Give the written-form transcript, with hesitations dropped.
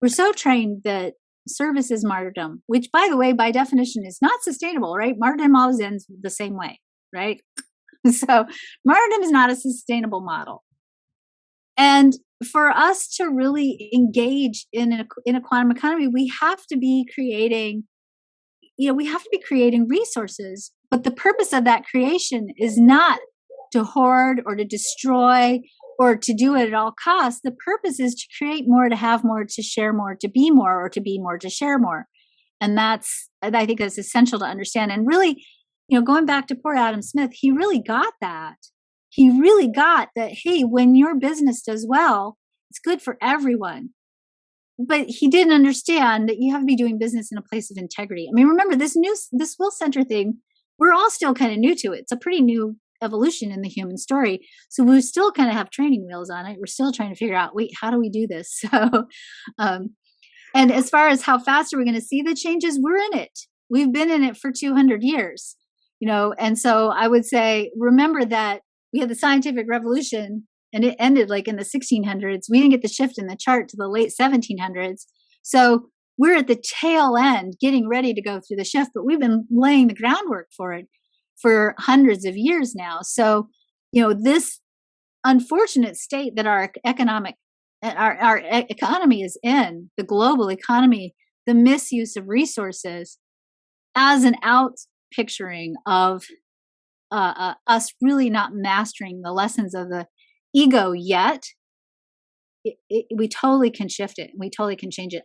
we're so trained that service is martyrdom, which, by the way, by definition is not sustainable, right? Martyrdom always ends the same way, right? So martyrdom is not a sustainable model. And for us to really engage in a quantum economy, we have to be creating, we have to be creating resources. But the purpose of that creation is not to hoard or to destroy or to do it at all costs. The purpose is to create more, to have more, to share more, to be more, or to be more, to share more. And I think that's essential to understand. And really, going back to poor Adam Smith, he really got that. He really got that, hey, when your business does well, it's good for everyone. But he didn't understand that you have to be doing business in a place of integrity. I mean, remember this Will Center thing, we're all still kind of new to it. It's a pretty new evolution in the human story. So we still kind of have training wheels on it. We're still trying to figure out, wait, how do we do this? So, and as far as how fast are we going to see the changes, we're in it. We've been in it for 200 years, and so I would say, remember that we had the scientific revolution and it ended like in the 1600s. We didn't get the shift in the chart to the late 1700s. So we're at the tail end getting ready to go through the shift, but we've been laying the groundwork for it for hundreds of years now. So, this unfortunate state that our economy is in, the global economy, the misuse of resources as an out picturing of us really not mastering the lessons of the ego yet, we totally can shift it. We totally can change it.